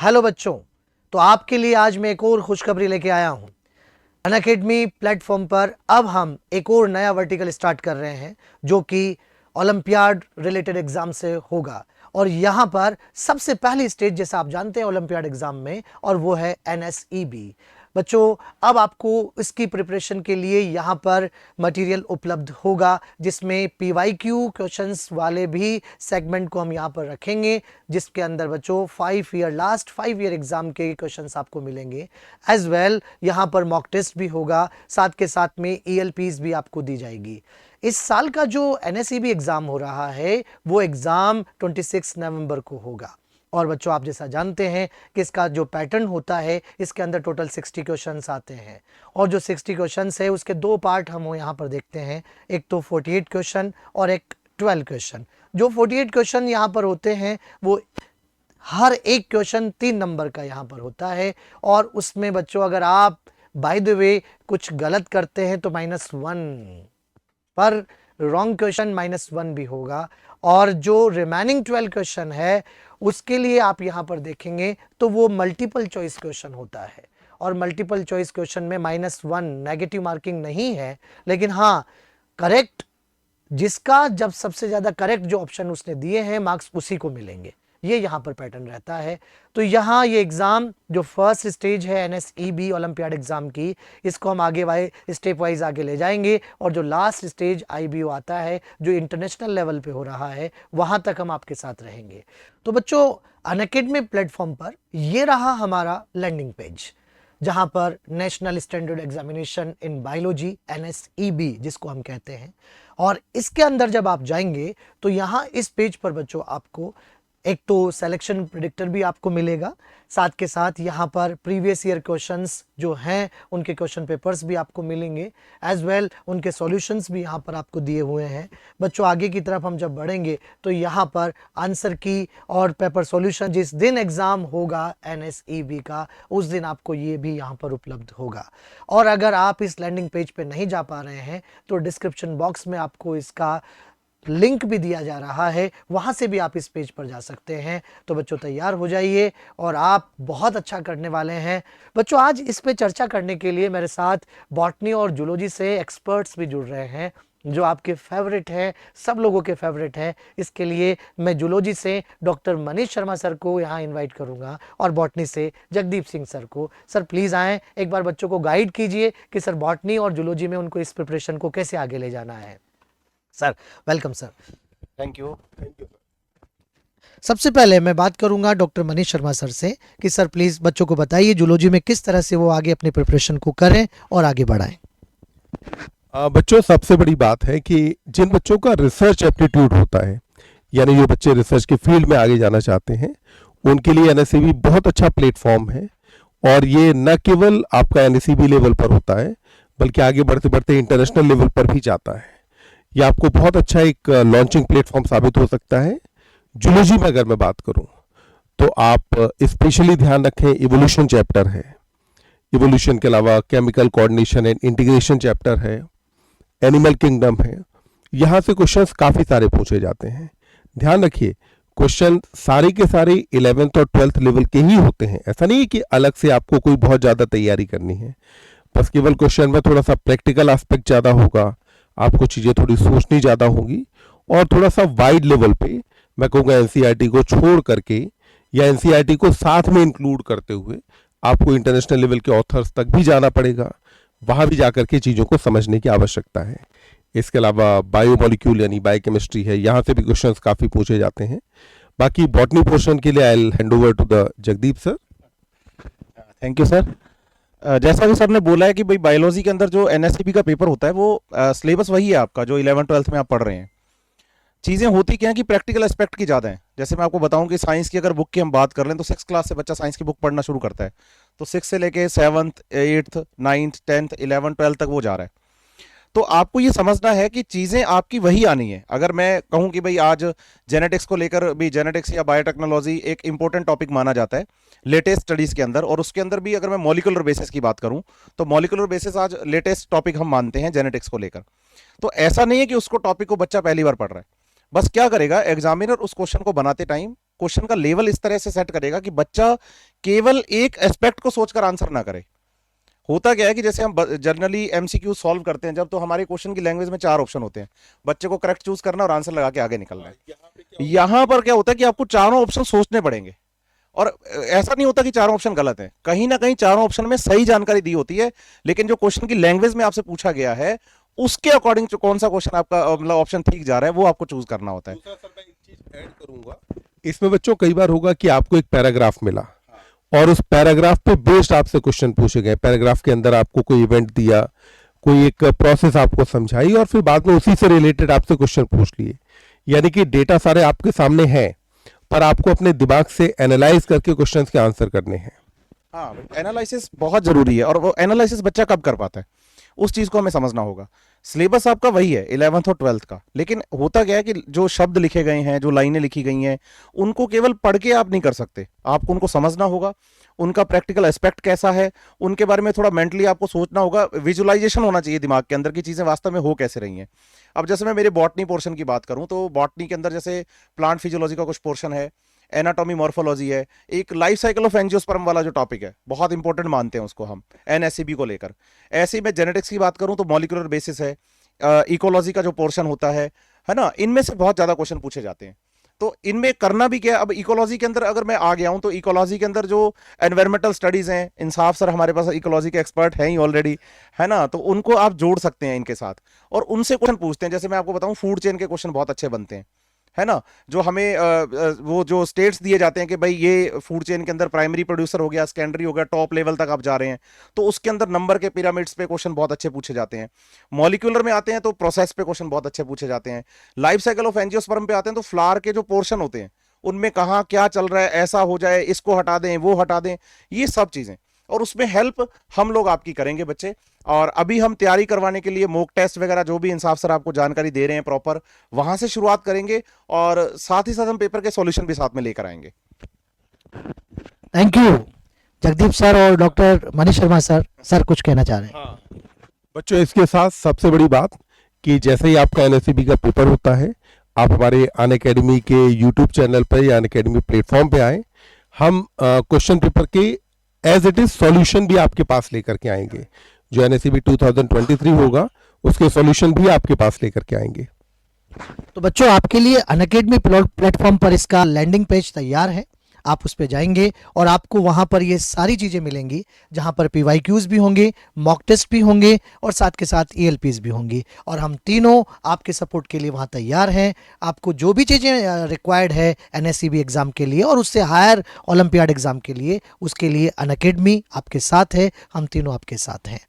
Hello बच्चों, तो आपके लिए आज मैं एक और खुशखबरी लेके आया हूं। अनअकैडमी प्लेटफॉर्म पर अब हम एक और नया वर्टिकल स्टार्ट कर रहे हैं जो कि ओलंपियाड रिलेटेड एग्जाम से होगा। और यहां पर सबसे पहली स्टेज, जैसा आप जानते हैं ओलंपियाड एग्जाम में, और वो है एनएसईबी। बच्चों, अब आपको इसकी प्रिपरेशन के लिए यहाँ पर मटेरियल उपलब्ध होगा, जिसमें पीवाईक्यू क्वेश्चंस वाले भी सेगमेंट को हम यहाँ पर रखेंगे, जिसके अंदर बच्चों लास्ट 5 ईयर एग्जाम के क्वेश्चंस आपको मिलेंगे। एज वेल यहाँ पर मॉक टेस्ट भी होगा, साथ के साथ में ईएलपीज भी आपको दी जाएगी। इस साल का जो एनएसईबी एग्जाम हो रहा है वो एग्जाम 26 नवंबर को होगा। और बच्चों, आप जैसा जानते हैं कि इसका जो पैटर्न होता है, इसके अंदर टोटल 60 क्वेश्चंस आते हैं। और जो 60 क्वेश्चंस है उसके दो पार्ट हम यहाँ पर देखते हैं, एक तो 48 क्वेश्चन और एक 12 क्वेश्चन। जो 48 क्वेश्चन यहाँ पर होते हैं वो हर एक क्वेश्चन 3 नंबर का यहाँ पर होता है। और उसमें बच्चों, अगर आप बाय द वे कुछ गलत करते हैं तो -1 पर रॉन्ग क्वेश्चन -1 भी होगा। और जो रिमेनिंग 12 क्वेश्चन है उसके लिए आप यहां पर देखेंगे तो वो मल्टीपल चॉइस क्वेश्चन होता है। और मल्टीपल चॉइस क्वेश्चन में -1 नेगेटिव मार्किंग नहीं है, लेकिन हाँ, करेक्ट जिसका जब सबसे ज्यादा करेक्ट जो ऑप्शन उसने दिए हैं मार्क्स उसी को मिलेंगे। ये यहाँ पर पैटर्न रहता है। तो यहाँ ये एग्जाम जो फर्स्ट स्टेज है एनएसईबी ओलंपियाड एग्जाम की, इसको हम आगे स्टेप वाइज आगे ले जाएंगे। और जो लास्ट स्टेज आईबीओ आता है जो इंटरनेशनल लेवल पे हो रहा है, वहां तक हम आपके साथ रहेंगे। तो बच्चों, अनअकैडमी प्लेटफॉर्म पर ये रहा हमारा लैंडिंग पेज, जहां पर national standard examination in biology NSEB जिसको हम कहते हैं। और इसके अंदर जब आप जाएंगे तो यहाँ इस पेज पर बच्चों आपको एक तो सिलेक्शन प्रेडिक्टर भी आपको मिलेगा, साथ के साथ यहाँ पर प्रीवियस ईयर क्वेश्चंस जो हैं उनके क्वेश्चन पेपर्स भी आपको मिलेंगे, एज वेल उनके सॉल्यूशंस भी यहाँ पर आपको दिए हुए हैं। बच्चों, आगे की तरफ हम जब बढ़ेंगे तो यहाँ पर आंसर की और पेपर सॉल्यूशन जिस दिन एग्जाम होगा एनएसईबी का, उस दिन आपको ये भी यहाँ पर उपलब्ध होगा। और अगर आप इस लैंडिंग पेज पे नहीं जा पा रहे हैं तो डिस्क्रिप्शन बॉक्स में आपको इसका लिंक भी दिया जा रहा है, वहां से भी आप इस पेज पर जा सकते हैं। तो बच्चों, तैयार हो जाइए और आप बहुत अच्छा करने वाले हैं। बच्चों, आज इस पे चर्चा करने के लिए मेरे साथ बॉटनी और जूलॉजी से एक्सपर्ट्स भी जुड़ रहे हैं जो आपके फेवरेट हैं, सब लोगों के फेवरेट हैं। इसके लिए मैं जूलॉजी से डॉक्टर मनीष शर्मा सर को यहाँ इन्वाइट करूँगा और बॉटनी से जगदीप सिंह सर को। सर प्लीज़ आएँ, एक बार बच्चों को गाइड कीजिए कि सर बॉटनी और जूलॉजी में उनको इस प्रिपरेशन को कैसे आगे ले जाना है। Sir welcome sir. Thank you. सबसे पहले मैं बात करूंगा डॉक्टर मनीष शर्मा सर से कि सर प्लीज बच्चों को बताइए जूलॉजी में किस तरह से वो आगे अपने प्रिपरेशन को करें और आगे बढ़ाएं। बच्चों, सबसे बड़ी बात है कि जिन बच्चों का रिसर्च एप्टीट्यूड होता है, यानी जो बच्चे रिसर्च के फील्ड में आगे जाना चाहते हैं, उनके लिए एनएसईबी बहुत अच्छा प्लेटफॉर्म है। और ये न केवल आपका एनएसईबी लेवल पर होता है बल्कि आगे बढ़ते बढ़ते इंटरनेशनल लेवल पर भी जाता है। ये आपको बहुत अच्छा एक लॉन्चिंग प्लेटफॉर्म साबित हो सकता है। जूलॉजी में अगर मैं बात करूं तो आप स्पेशली ध्यान रखें, इवोल्यूशन चैप्टर है, इवोल्यूशन के अलावा chemical coordination and integration chapter है, एनिमल किंगडम है। यहाँ से क्वेश्चंस काफ़ी सारे पूछे जाते हैं। ध्यान रखिए, क्वेश्चन सारे के सारे 11th और 12th लेवल के ही होते हैं। ऐसा नहीं है कि अलग से आपको कोई बहुत ज़्यादा तैयारी करनी है, बस केवल क्वेश्चन में थोड़ा सा प्रैक्टिकल एस्पेक्ट ज़्यादा होगा, आपको चीज़ें थोड़ी सोचनी ज़्यादा होंगी। और थोड़ा सा वाइड लेवल पे मैं कहूँगा एनसीईआरटी को छोड़ करके या एनसीईआरटी को साथ में इंक्लूड करते हुए आपको इंटरनेशनल लेवल के ऑथर्स तक भी जाना पड़ेगा, वहाँ भी जाकर के चीज़ों को समझने की आवश्यकता है। इसके अलावा बायोमोलिक्यूल यानी बायोकेमिस्ट्री है, यहाँ से भी क्वेश्चंस काफ़ी पूछे जाते हैं। बाकी बॉटनी पोर्शन के लिए I will hand over to the Jagdeep sir. Thank you sir. जैसा कि सर ने बोला है कि भाई बायोलॉजी के अंदर जो एनएसईबी का पेपर होता है वो सिलेबस वही है आपका जो 11th-12th में आप पढ़ रहे हैं। चीज़ें होती क्या है कि प्रैक्टिकल एस्पेक्ट की ज़्यादा है। जैसे मैं आपको बताऊं कि साइंस की अगर बुक की हम बात कर लें तो 6th क्लास से बच्चा साइंस की बुक पढ़ना शुरू करता है, तो 6 से लेके 7th 8th 9th 10th 11th 12th तक वो जा रहा है। तो आपको ये समझना है कि चीज़ें आपकी वही आनी है। अगर मैं कहूं कि भाई आज जेनेटिक्स को लेकर भी, जेनेटिक्स या बायोटेक्नोलॉजी एक इंपॉर्टेंट टॉपिक माना जाता है लेटेस्ट स्टडीज़ के अंदर, और उसके अंदर भी अगर मैं मॉलिक्यूलर बेसिस की बात करूं तो मॉलिक्यूलर बेसिस आज लेटेस्ट टॉपिक हम मानते हैं जेनेटिक्स को लेकर। तो ऐसा नहीं है कि उसको टॉपिक को बच्चा पहली बार पढ़ रहा है। बस क्या करेगा, एग्जामिनर उस क्वेश्चन को बनाते टाइम क्वेश्चन का लेवल इस तरह से सेट करेगा कि बच्चा केवल एक एस्पेक्ट को सोचकर आंसर ना करे। होता क्या है कि जैसे हम जनरली एमसीक्यू सॉल्व करते हैं जब, तो हमारे क्वेश्चन की लैंग्वेज में 4 ऑप्शन होते हैं, बच्चे को करेक्ट चूज करना और आंसर लगा के आगे निकलना है। यहां पर क्या होता है कि आपको चारों ऑप्शन सोचने पड़ेंगे, और ऐसा नहीं होता कि चारों ऑप्शन गलत हैं, कहीं ना कहीं चारों ऑप्शन में सही जानकारी दी होती है, लेकिन जो क्वेश्चन की लैंग्वेज में आपसे पूछा गया है उसके अकॉर्डिंग जो कौन सा क्वेश्चन आपका मतलब ऑप्शन ठीक जा रहा है वो आपको चूज करना होता है। दूसरा सर मैं एक चीज ऐड करूंगा, इसमें बच्चों कई बार होगा कि आपको एक पैराग्राफ मिला और उस पैराग्राफ पे बेस्ड आपसे क्वेश्चन पूछे गए, पैराग्राफ के अंदर आपको कोई इवेंट दिया, कोई एक प्रोसेस आपको समझाई और फिर बाद में उसी से रिलेटेड आपसे क्वेश्चन पूछ लिए। यानी कि डेटा सारे आपके सामने हैं, पर आपको अपने दिमाग से एनालाइज करके क्वेश्चंस के आंसर करने हैं। हाँ, एनालिसिस बहुत जरूरी है, और वो एनालिसिस बच्चा कब कर पाता है उस चीज को हमें समझना होगा। सिलेबस आपका वही है 11th और 12th का, लेकिन होता क्या है कि जो शब्द लिखे गए हैं, जो लाइनें लिखी गई हैं, उनको केवल पढ़ के आप नहीं कर सकते, आपको उनको समझना होगा, उनका प्रैक्टिकल एस्पेक्ट कैसा है, उनके बारे में थोड़ा मेंटली आपको सोचना होगा, विजुअलाइजेशन होना चाहिए दिमाग के अंदर की चीजें वास्तव में हो कैसे रही हैं। अब जैसे मैं मेरे बॉटनी पोर्शन की बात करूं तो बॉटनी के अंदर जैसे प्लांट फिजियोलॉजी का कुछ पोर्शन है, एनाटॉमी मॉर्फोलॉजी है, एक लाइफ साइकिल ऑफ एंजियोस्पर्म वाला जो टॉपिक है बहुत इंपॉर्टेंट मानते हैं उसको हम एनएससीबी को लेकर। ऐसे ही मैं जेनेटिक्स की बात करूं तो मॉलिक्यूलर बेसिस है, इकोलॉजी का जो पोर्शन होता है ना, इनमें से बहुत ज्यादा क्वेश्चन पूछे जाते हैं। तो इनमें करना भी क्या है, अब इकोलॉजी के अंदर अगर मैं आ गया हूं तो इकोलॉजी के अंदर जो एनवायरमेंटल स्टडीज हैं, इंसाफ सर हमारे पास इकोलॉजी के एक्सपर्ट हैं ही ऑलरेडी, है ना, तो उनको आप जोड़ सकते हैं इनके साथ और उनसे क्वेश्चन पूछते हैं। जैसे मैं आपको बताऊं फूड चेन के क्वेश्चन बहुत अच्छे बनते हैं, है ना, जो हमें वो जो स्टेट्स दिए जाते हैं कि भाई ये फूड चेन के अंदर प्राइमरी प्रोड्यूसर हो गया, सेकेंडरी हो गया, टॉप लेवल तक आप जा रहे हैं, तो उसके अंदर नंबर के पिरामिड्स पे क्वेश्चन बहुत अच्छे पूछे जाते हैं। मॉलिक्यूलर में आते हैं तो प्रोसेस पे क्वेश्चन बहुत अच्छे पूछे जाते हैं। लाइफ साइकिल ऑफ एंजियोस्पर्म पे आते हैं तो फ्लावर के जो पोर्शन होते हैं उनमें कहाँ क्या चल रहा है, ऐसा हो जाए, इसको हटा दें, वो हटा दें, ये सब चीजें, और उसमें हेल्प हम लोग आपकी करेंगे बच्चे। और अभी हम तैयारी करवाने के लिए मॉक टेस्ट वगैरह जो भी इंसाफ सर आपको जानकारी दे रहे हैं प्रॉपर, वहां से शुरुआत करेंगे और साथ ही साथ हम पेपर के सॉल्यूशन भी साथ में लेकर आएंगे। थैंक यू जगदीप सर और डॉक्टर मनीष शर्मा सर कुछ कहना चाह रहे हैं। बच्चों इसके साथ सबसे बड़ी बात कि जैसे ही आपका एनएससीबी का पेपर होता है, आप हमारे अनअकैडमी के यूट्यूब चैनल पर या अनअकैडमी प्लेटफॉर्म पे आए, हम क्वेश्चन पेपर के एज इट इज सॉल्यूशन भी आपके पास लेकर के आएंगे। जो एनएससीबी 2023 होगा उसके सॉल्यूशन भी आपके पास लेकर के आएंगे। तो बच्चों आपके लिए अनअकैडमी प्लेटफॉर्म पर इसका लैंडिंग पेज तैयार है, आप उस पर जाएंगे और आपको वहां पर ये सारी चीजें मिलेंगी, जहां पर PYQs भी होंगे, मॉक टेस्ट भी होंगे और साथ के साथ ELPs भी होंगी, और हम तीनों आपके सपोर्ट के लिए वहां तैयार हैं। आपको जो भी चीजें रिक्वायर्ड है NSCB एग्जाम के लिए और उससे हायर ओलंपियाड एग्जाम के लिए, उसके लिए अनअकैडमी आपके साथ है, हम तीनों आपके साथ हैं।